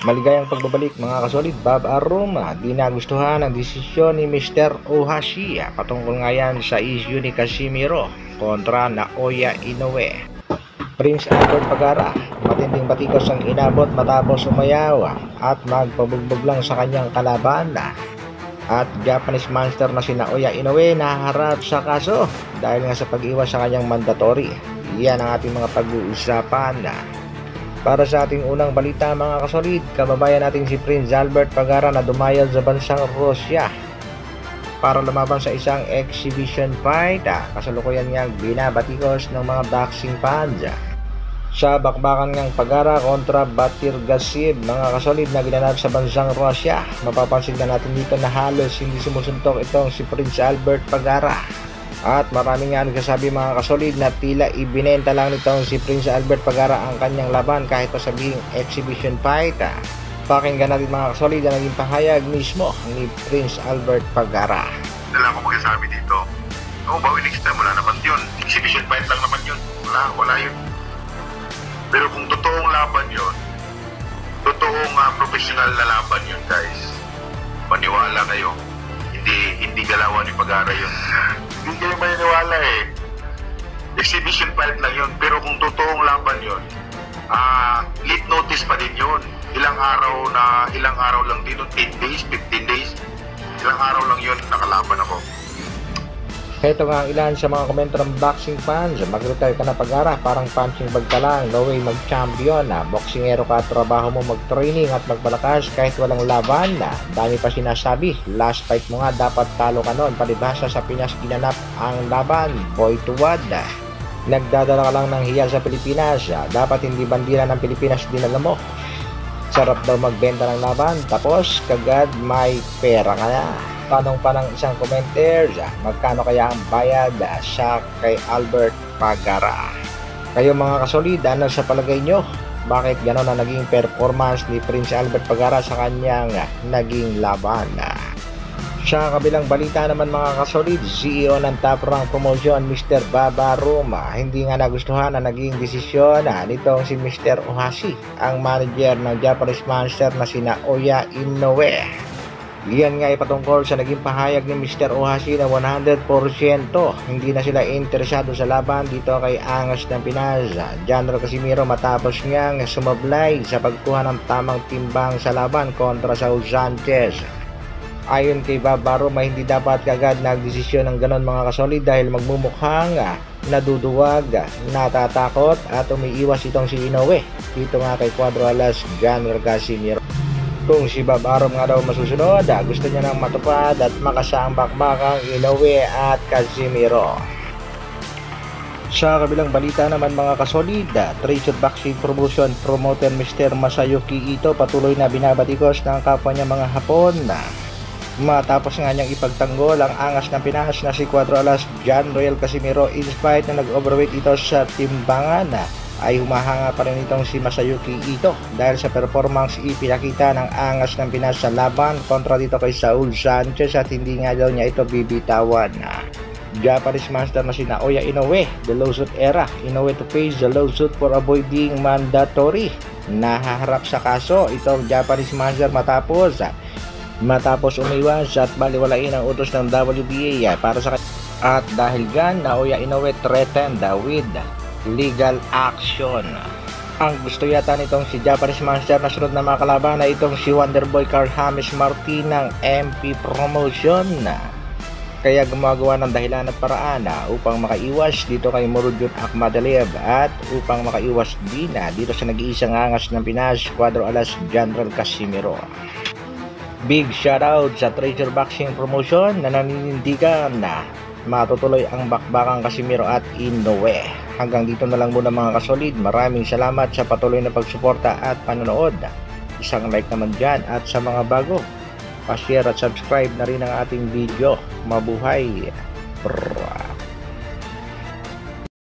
Maligayang pagbabalik mga kasolid, Bob Aruma. Di nagustuhan ang desisyon ni Mr. Ohashi patungkol nga yan sa issue ni Casimiro kontra Naoya Inoue. Prince Albert Pagara, matinding batikos ang inabot matapos umayaw at magpabugbog lang sa kanyang kalaban. At Japanese monster na si Naoya Inoue naharap sa kaso dahil nga sa pag-iwas sa kanyang mandatory. Yan ang ating mga pag-uusapan. Para sa ating unang balita mga kasolid, kababayan natin si Prince Albert Pagara na dumayal sa bansang Russia para lumaban sa isang exhibition fight. Kasalukuyan niyang binabatikos ng mga boxing fans sa bakbakan ngang Pagara kontra Batir Gasib mga kasolid na ginanap sa bansang Russia. Mapapansin na natin dito na halos hindi sumusuntok itong si Prince Albert Pagara. At marami nga nagsasabi mga kasolid na tila ibinenta lang nitong si Prince Albert Pagara ang kanyang laban kahit pa sabihing exhibition fight. Pakinggan natin mga kasolid na naging pahayag mismo ni Prince Albert Pagara. Wala akong magsasabi dito. Oo ba, next time wala naman yun. Exhibition fight lang naman yun. Wala yun. Pero kung totoong laban yun, totoong professional na laban yun guys, maniwala kayo. Hindi galawan ni Pagara yun. Hindi kayo maniniwala eh. Exhibition fight lang yun. Pero kung totoong laban yun, late notice pa din yun. Ilang araw lang din yun. 10 days, 15 days. Ilang araw lang yun, nakalaban ako. Ito nga ang ilan sa mga komento ng boxing fans. Mag-retire ka na Pagara, parang punching bag ka lang. No way mag-champion. Boxingero ka, trabaho mo mag-training at magpalakas kahit walang laban. Dami pa sinasabi. Last fight mo nga, dapat talo ka nun. Palibhasa sa Pinas ginanap ang laban. Boy Tuwad. Nagdadala ka lang ng hiyal sa Pilipinas. Dapat hindi bandila ng Pilipinas dinala mo. Sarap daw magbenta ng laban. Tapos kagad may pera ka na. Tanong pa ng isang commenter, magkano kaya ang bayad sa kay Albert Pagara? Kayo mga kasolid, ano sa palagay nyo? Bakit gano'n na naging performance ni Prince Albert Pagara sa kanyang naging laban? Sa kabilang balita naman mga kasolid, CEO ng Top Rank Promotion, Mr. Bob Aruma, hindi nga nagustuhan na naging desisyon nitong si Mr. Ohashi, ang manager ng Japanese monster na si Naoya Inoue. Yan nga ipatungkol sa naging pahayag ni Mr. Ohashi na 100% hindi na sila interesado sa laban dito kay Angas ng Pinas, General Casimiro, matapos niyang sumablay sa pagkuha ng tamang timbang sa laban kontra sa Sanchez. Ayon kay Bob Aruma, hindi dapat kagad nagdesisyon ng ganon mga kasolid dahil magmumukhang naduduwag, natatakot at umiiwas itong si Inoue. Dito nga kay Cuadro Alas, General Casimiro. Kung si Bob Aruma nga daw masusunod, gusto niya nang matupad at makasang bakbakang Inoue at Casimiro. Sa kabilang balita naman mga kasolid, Treasure Boxing Promotion promoter Mr. Masayuki Ito patuloy na binabatikos ng kapwa niya mga Hapon. Matapos nga niyang ipagtanggol ang angas ng Pinas na si Cuadro Alas General Casimiro, in spite na nag-overweight ito sa timbangan, ay humahanga pa rin itong si Masayuki Ito dahil sa performance ipinakita ng angas ng Pinas sa laban kontra dito kay Saul Sanchez at hindi nga daw niya ito bibitawan. Japanese master na si Naoya Inoue, the lawsuit era, Inoue to face the lawsuit for avoiding mandatory. Nahaharap sa kaso itong Japanese master matapos umiwas at baliwalain ang utos ng WBA para sa at dahil gan Naoya Inoue threatened with legal action. Ang gusto yata nitong si Japanese monster na sunod na mga kalaban na itong si Wonderboy Carl James Martin ng MP Promotion. Kaya gumagawa ng dahilan at paraan upang makaiwas dito kay Murodjun Akhmadaliev at upang makaiwas din dito sa nag-iisang angas ng Pinas, Cuadro Alas General Casimiro. Big shoutout sa Treasure Boxing Promotion na naninindigan na matutuloy ang bakbakang Casimiro at Inoue. Hanggang dito na lang muna mga kasolid. Maraming salamat sa patuloy na pagsuporta at panonood. Isang like naman dyan at sa mga bago, pa-share at subscribe na rin ang ating video. Mabuhay!